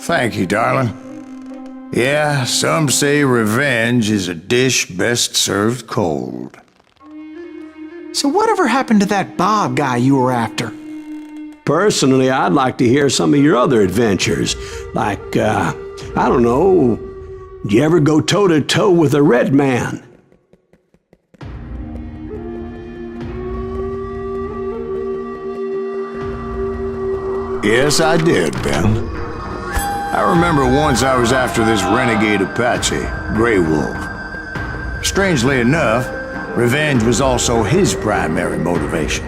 Thank you, darling. Yeah, some say revenge is a dish best served cold. So whatever happened to that Bob guy you were after? Personally, I'd like to hear some of your other adventures. Like, I don't know, did you ever go toe-to-toe with a red man? Yes, I did, Ben. I remember once I was after this renegade Apache, Grey Wolf. Strangely enough, revenge was also his primary motivation.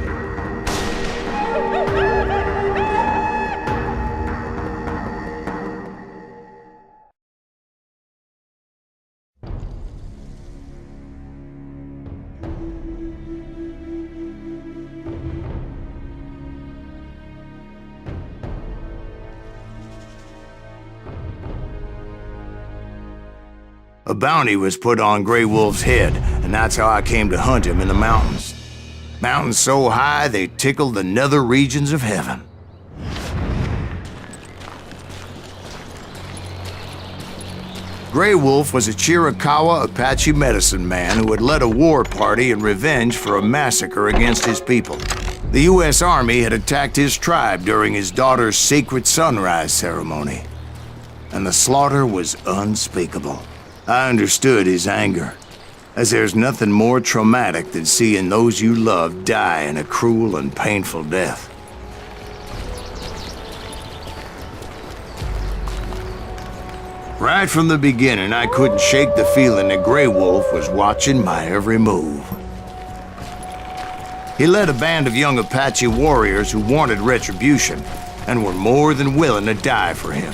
A bounty was put on Grey Wolf's head, and that's how I came to hunt him in the mountains. Mountains so high they tickled the nether regions of heaven. Grey Wolf was a Chiricahua Apache medicine man who had led a war party in revenge for a massacre against his people. The U.S. Army had attacked his tribe during his daughter's sacred sunrise ceremony, and the slaughter was unspeakable. I understood his anger, as there's nothing more traumatic than seeing those you love die in a cruel and painful death. Right from the beginning, I couldn't shake the feeling that Grey Wolf was watching my every move. He led a band of young Apache warriors who wanted retribution and were more than willing to die for him.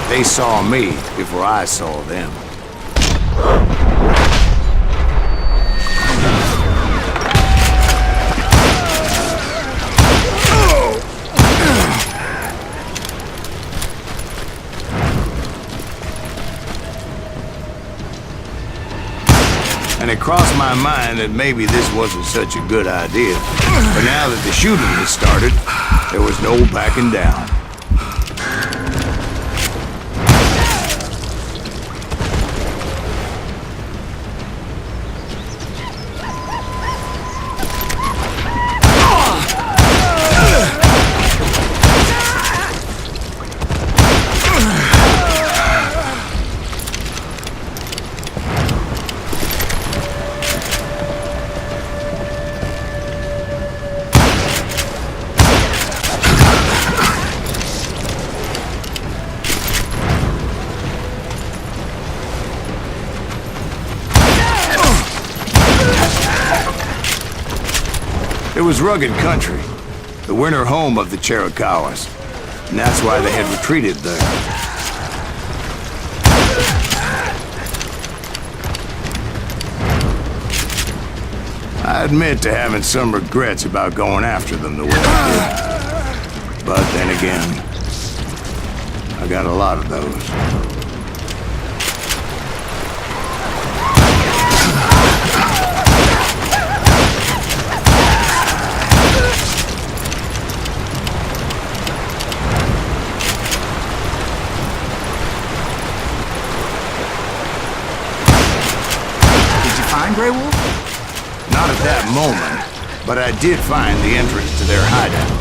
They saw me before I saw them. And it crossed my mind that maybe this wasn't such a good idea. But now that the shooting had started, there was no backing down. It was rugged country, the winter home of the Chiricahuas, and that's why they had retreated there. I admit to having some regrets about going after them the way I did. But then again, I got a lot of those. Grey Wolf? Not at that moment, but I did find the entrance to their hideout.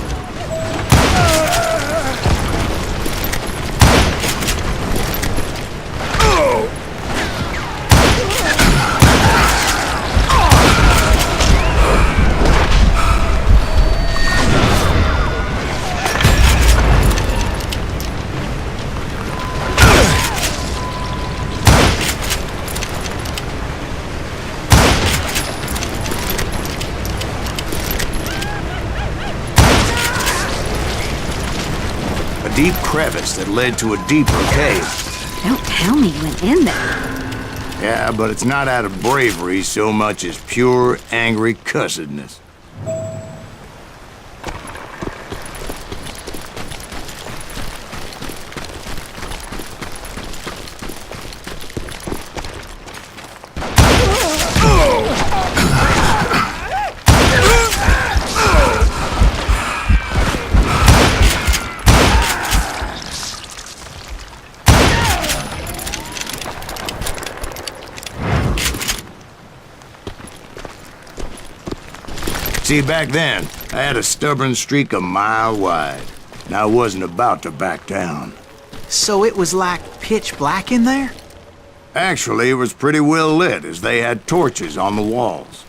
Deep crevice that led to a deeper cave. Don't tell me you went in there. Yeah, but it's not out of bravery so much as pure, angry cussedness. See, back then, I had a stubborn streak a mile wide, and I wasn't about to back down. So it was like pitch black in there? Actually, it was pretty well lit, as they had torches on the walls.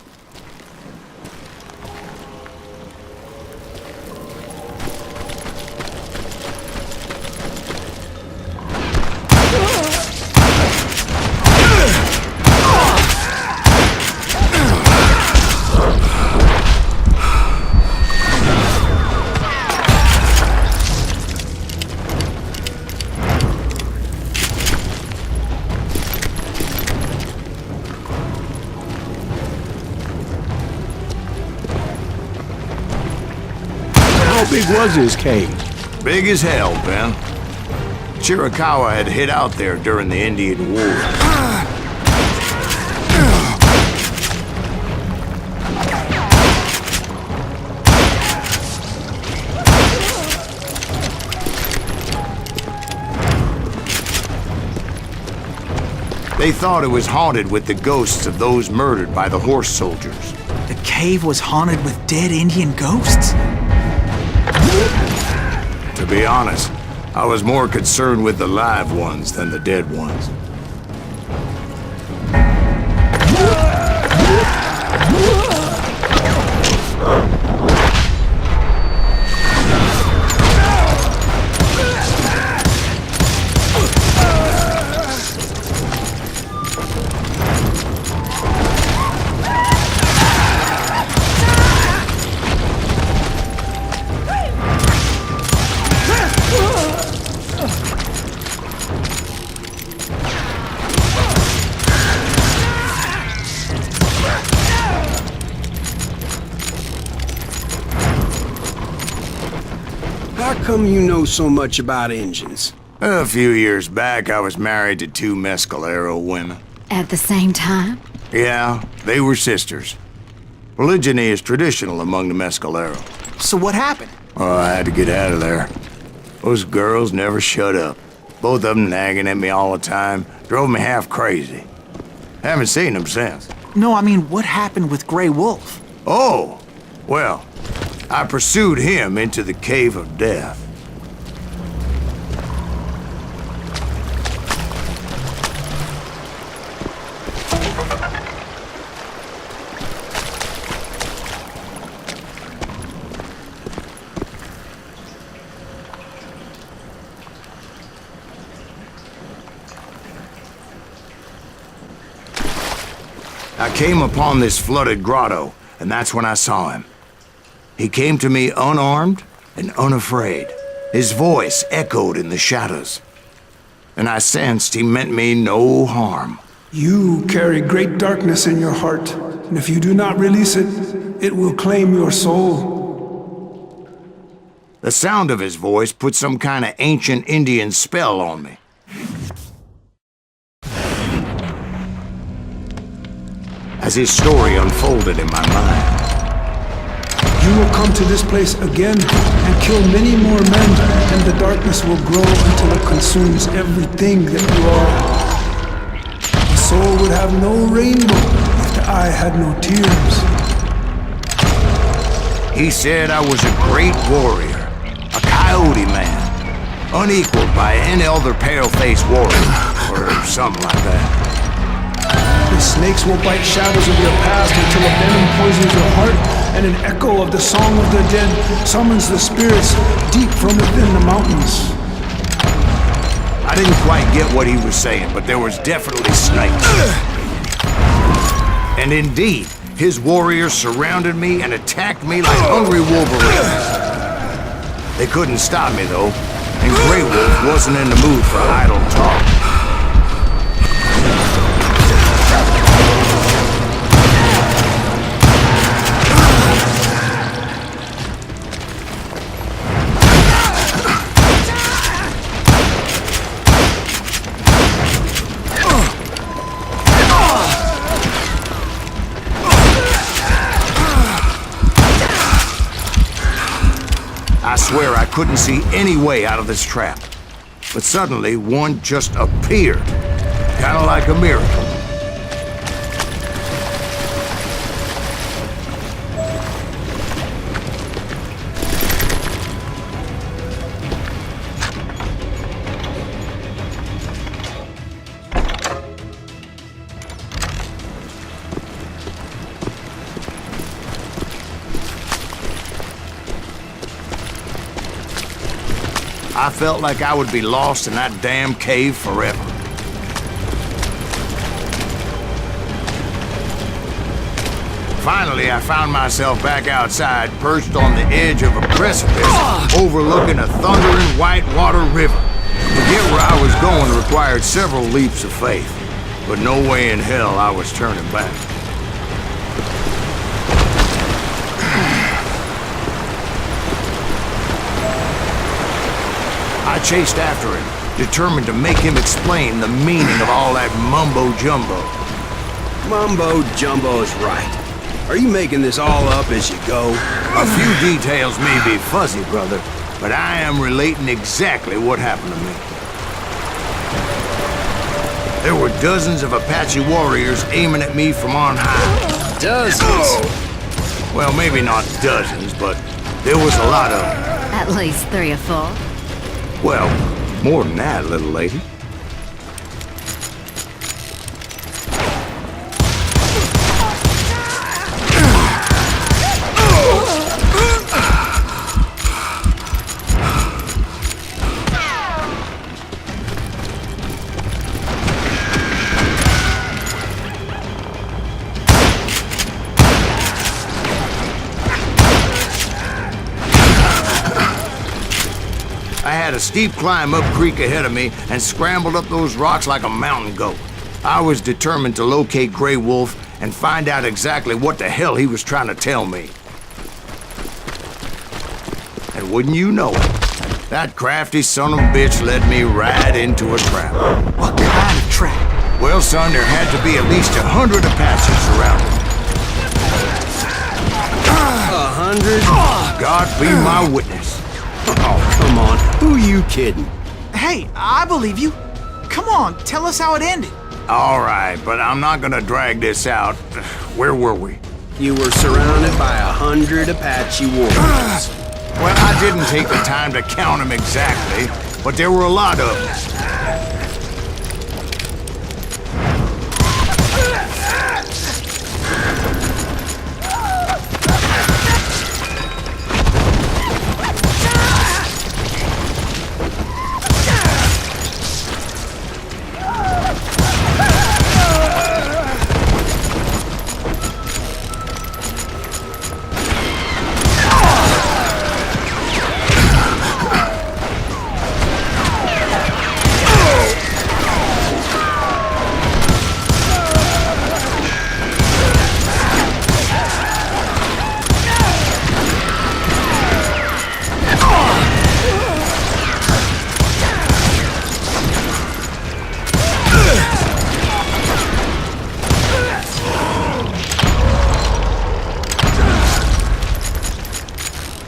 How big was his cave? Big as hell, Ben. Chiricahua had hid out there during the Indian War. They thought it was haunted with the ghosts of those murdered by the horse soldiers. The cave was haunted with dead Indian ghosts? To be honest, I was more concerned with the live ones than the dead ones. How come you know so much about engines? A few years back, I was married to two Mescalero women. At the same time? Yeah, they were sisters. Polygyny is traditional among the Mescalero. So what happened? Oh, I had to get out of there. Those girls never shut up. Both of them nagging at me all the time. Drove me half crazy. Haven't seen them since. No, I mean, what happened with Grey Wolf? Oh, well, I pursued him into the Cave of Death. I came upon this flooded grotto, and that's when I saw him. He came to me unarmed and unafraid. His voice echoed in the shadows, and I sensed he meant me no harm. You carry great darkness in your heart, and if you do not release it, it will claim your soul. The sound of his voice put some kind of ancient Indian spell on me. As his story unfolded in my mind, You will come to this place again and kill many more men, and the darkness will grow until it consumes everything that you are. The soul would have no rainbow if the eye had no tears. he said I was a great warrior, a coyote man, unequaled by any other pale-faced warrior, or something like that. The snakes will bite shadows of your past until a venom poisons your heart, and an echo of the song of the dead summons the spirits deep from within the mountains. I didn't quite get what he was saying, but there was definitely snakes. And indeed, his warriors surrounded me and attacked me like hungry wolverines. They couldn't stop me, though, and Grey Wolf wasn't in the mood for idle talk. I swear I couldn't see any way out of this trap. But suddenly, one just appeared. Kind of like a miracle. I felt like I would be lost in that damn cave forever. Finally, I found myself back outside, perched on the edge of a precipice, overlooking a thundering white-water river. To get where I was going required several leaps of faith, but no way in hell I was turning back. I chased after him, determined to make him explain the meaning of all that mumbo-jumbo. Mumbo-jumbo is right. Are you making this all up as you go? A few details may be fuzzy, brother, but I am relating exactly what happened to me. There were dozens of Apache warriors aiming at me from on high. Dozens? Well, maybe not dozens, but there was a lot of them. At least 3 or 4. Well, more than that, little lady. I had a steep climb up creek ahead of me and scrambled up those rocks like a mountain goat. I was determined to locate Grey Wolf and find out exactly what the hell he was trying to tell me. And wouldn't you know it, that crafty son of a bitch led me right into a trap. What kind of trap? Well, son, there had to be at least 100 Apaches around me. 100? God be my witness. Oh, come on. Who are you kidding? Hey, I believe you. Come on, tell us how it ended. All right, but I'm not gonna drag this out. Where were we? You were surrounded by 100 Apache warriors. Well, I didn't take the time to count them exactly, but there were a lot of them.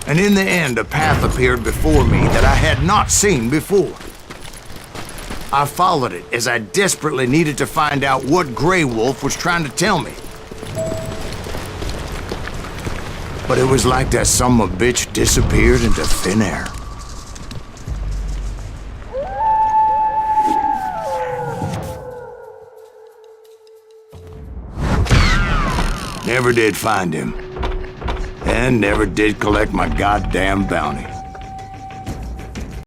And in the end, a path appeared before me that I had not seen before. I followed it as I desperately needed to find out what Grey Wolf was trying to tell me. But it was like that son of a bitch disappeared into thin air. Never did find him. And never did collect my goddamn bounty.